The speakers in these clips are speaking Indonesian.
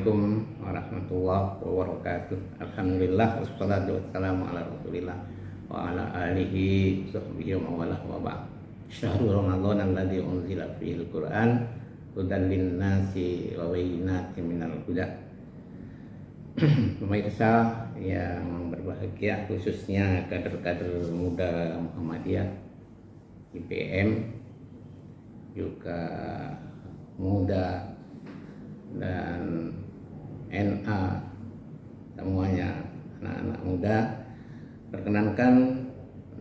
Assalamualaikum warahmatullahi wabarakatuh. Alhamdulillah wassalatu wassalamu ala Rasulillah wa ala alihi sahbihi wa mawalah wa ba'd. Syahrul Ramadan alladzi unzila fihi al-Qur'an hudan lin-nasi wa bayyinatin minal huda. Pemirsa yang berbahagia, khususnya kader-kader muda Muhammadiyah, IPM, juga muda dan NA, semuanya anak-anak muda, perkenankan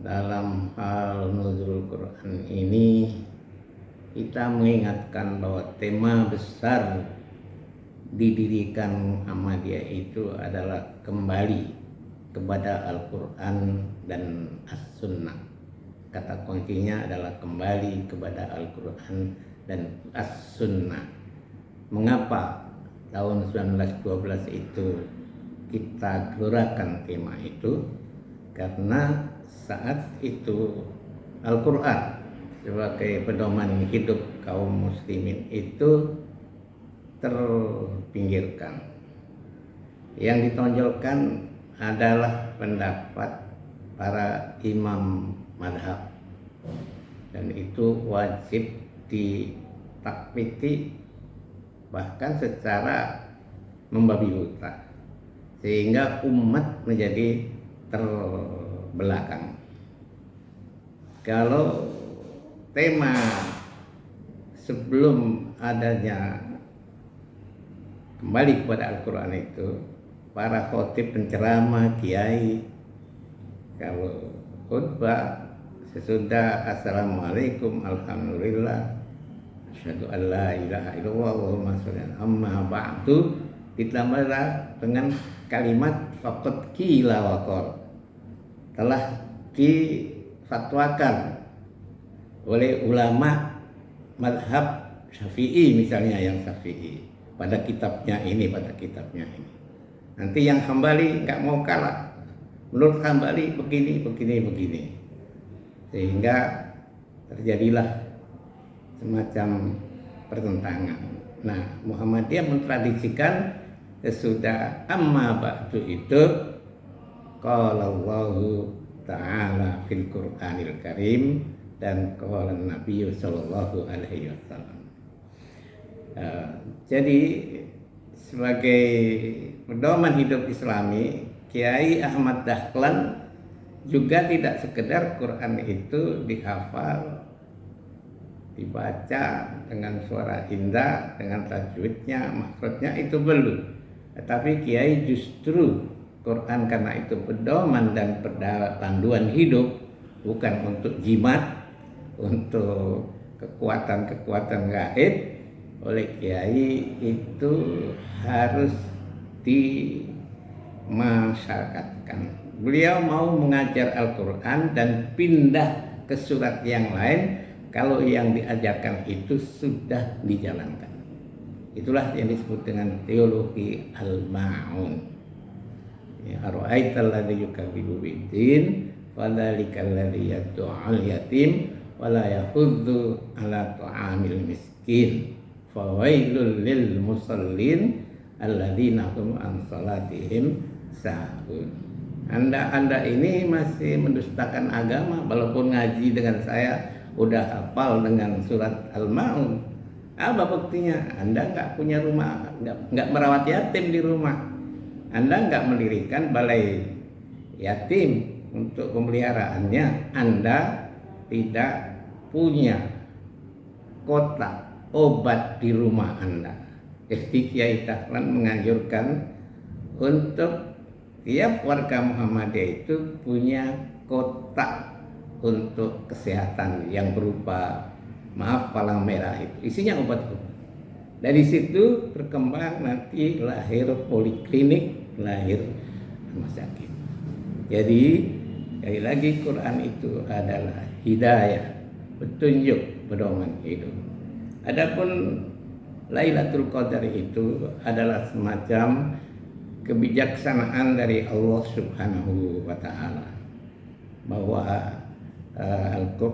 dalam hal nuzul Quran ini kita mengingatkan bahwa tema besar didirikan Muhammadiyah itu adalah kembali kepada Al-Quran dan As-Sunnah. Kata kuncinya adalah kembali kepada Al-Quran dan As-Sunnah. Mengapa tahun 1912 itu kita gelorakan tema itu? Karena saat itu Al-Quran sebagai pedoman hidup kaum muslimin itu terpinggirkan. Yang ditonjolkan adalah pendapat para imam madhab, dan itu wajib ditakfiti bahkan secara membabi buta, sehingga umat menjadi terbelakang. Kalau tema sebelum adanya kembali kepada Al-Quran itu, para khotib, penceramah, kiai, kalau khutbah sesudah Assalamualaikum, Alhamdulillah, asyhadu an la ilaha illallah wa Muhammadur rasulullah, amma ba'du, ditambahlah dengan kalimat faqad qila wa qala, telah difatwakan oleh ulama madhab Syafi'i, misalnya yang Syafi'i pada kitabnya ini. Nanti yang Hambali nggak mau kalah, menurut Hambali begini, sehingga terjadilah semacam pertentangan. Nah, Muhammadiyah mentradisikan sesudah amma ba'du itu qala Allahu ta'ala fil Qur'anil Karim dan qala Nabi sallallahu alaihi wasallam. Jadi sebagai pedoman hidup Islami, Kiai Ahmad Dahlan juga tidak sekedar Quran itu dihafal, dibaca dengan suara indah, dengan tajwidnya, maksudnya itu belum. Tetapi Kiai justru Quran karena itu pedoman dan panduan hidup, bukan untuk jimat, untuk kekuatan gaib. Oleh Kiai itu harus dimasyarakatkan. Beliau mau mengajar Al-Quran dan pindah ke surat yang lain kalau yang diajarkan itu sudah dijalankan. Itulah yang disebut dengan teologi al-ma'un. Ya, ara'aital ladzi yukadzibu biddin fadzalikal ladzi yad'ul yatim wa la yahuddu 'ala ta'amil miskin fawailul lil musallin alladzina hum an salatihim sahun. Anda ini masih mendustakan agama, walaupun ngaji dengan saya udah hafal dengan surat Al-Ma'un. Apa buktinya? Anda nggak punya rumah, nggak merawat yatim di rumah. Anda nggak mendirikan balai yatim untuk pemeliharaannya. Anda tidak punya kotak obat di rumah Anda. Jadi Kiai Dahlan menganjurkan untuk tiap warga Muhammadiyah itu punya kotak untuk kesehatan yang berupa, palang merah itu isinya obat-obat. Dari situ berkembang nanti lahir poliklinik, lahir rumah sakit. Jadi sekali lagi Quran itu adalah hidayah, petunjuk, pedoman hidup. Adapun Lailatul Qadar itu adalah semacam kebijaksanaan dari Allah Subhanahu wa Ta'ala, bahwa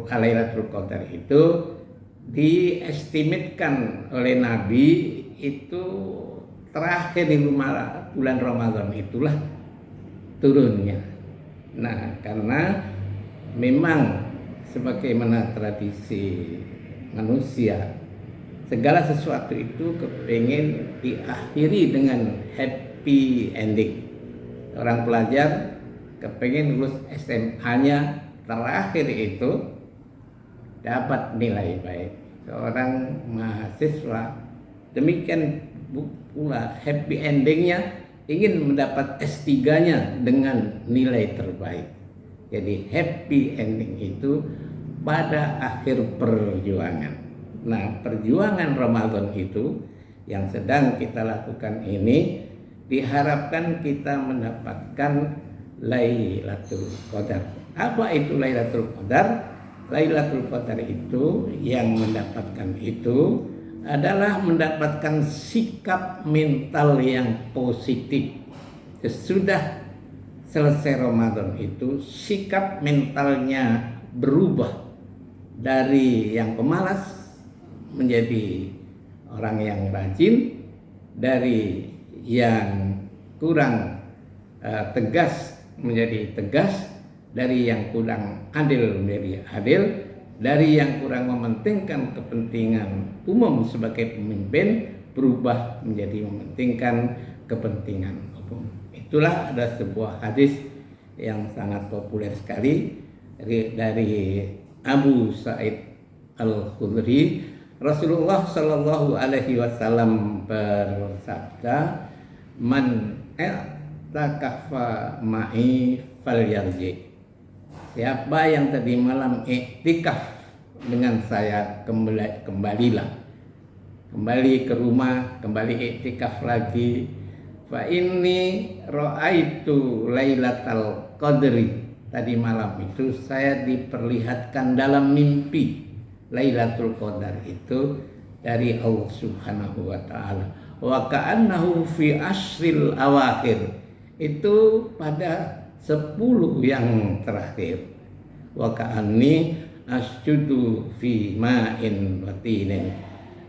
Lailatul Qadar itu diestimatkan oleh Nabi itu terakhir di bulan Ramadan itulah turunnya. Nah, karena memang sebagaimana tradisi manusia, segala sesuatu itu kepengen diakhiri dengan happy ending. Orang pelajar kepengen lulus SMA-nya terakhir itu dapat nilai baik. Seorang mahasiswa demikian pula happy endingnya ingin mendapat S3-nya dengan nilai terbaik. Jadi happy ending itu pada akhir perjuangan. Nah, perjuangan Ramadan itu yang sedang kita lakukan ini diharapkan kita mendapatkan Lailatul Qadar. Apa itu Lailatul Qadar? Lailatul Qadar itu yang mendapatkan itu adalah mendapatkan sikap mental yang positif. Sesudah selesai Ramadan itu sikap mentalnya berubah dari yang pemalas menjadi orang yang rajin, dari yang kurang tegas menjadi tegas, dari yang kurang adil menjadi adil, dari yang kurang mementingkan kepentingan umum sebagai pemimpin berubah menjadi mementingkan kepentingan umum. Itulah ada sebuah hadis yang sangat populer sekali dari Abu Sa'id Al-Khudri. Rasulullah Shallallahu Alaihi Wasallam bersabda, "Man i'takafa ma'i falyarji." Siapa yang tadi malam iktikaf dengan saya, kembalilah, kembali ke rumah, kembali iktikaf lagi. Fa inni ra'aitu lailatal qadri. Tadi malam itu saya diperlihatkan dalam mimpi Lailatul Qadar itu dari Allah Subhanahu wa taala. Wa ka'annahu fi ashril awakhir. Itu pada 10 yang terakhir. Wa ka'anni asjudu fi ma'in watinin.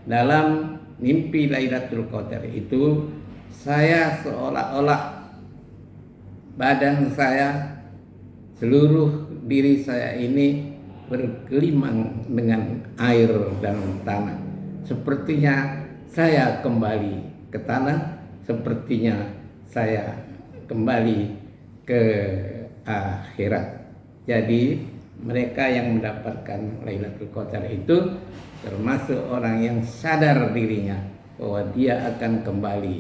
Dalam mimpi Lailatul Qadar itu saya seolah-olah badan saya, seluruh diri saya ini bergelimang dengan air dan tanah. Sepertinya saya kembali ke tanah, sepertinya saya kembali ke akhirat. Jadi mereka yang mendapatkan Lailatul Qadar itu termasuk orang yang sadar dirinya bahwa dia akan kembali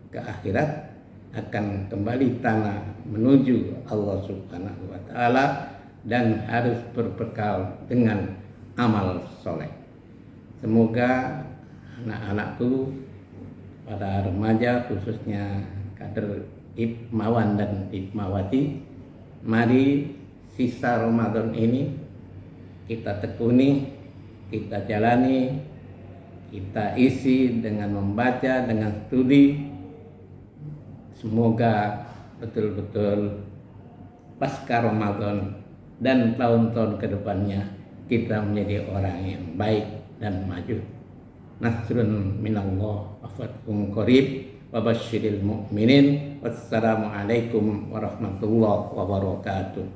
ke akhirat, akan kembali tanah menuju Allah Subhanahu wa taala, dan harus berbekal dengan amal soleh. Semoga anak-anakku, para remaja khususnya kader Hikmawan dan Hikmawati, mari sisa Ramadan ini kita tekuni, kita jalani, kita isi dengan membaca, dengan studi. Semoga betul-betul pasca Ramadan dan tahun-tahun kedepannya kita menjadi orang yang baik dan maju. Nasrun minallah wa fathun qarib wa basyiril mu'minin. Wassalamualaikum warahmatullahi wabarakatuh.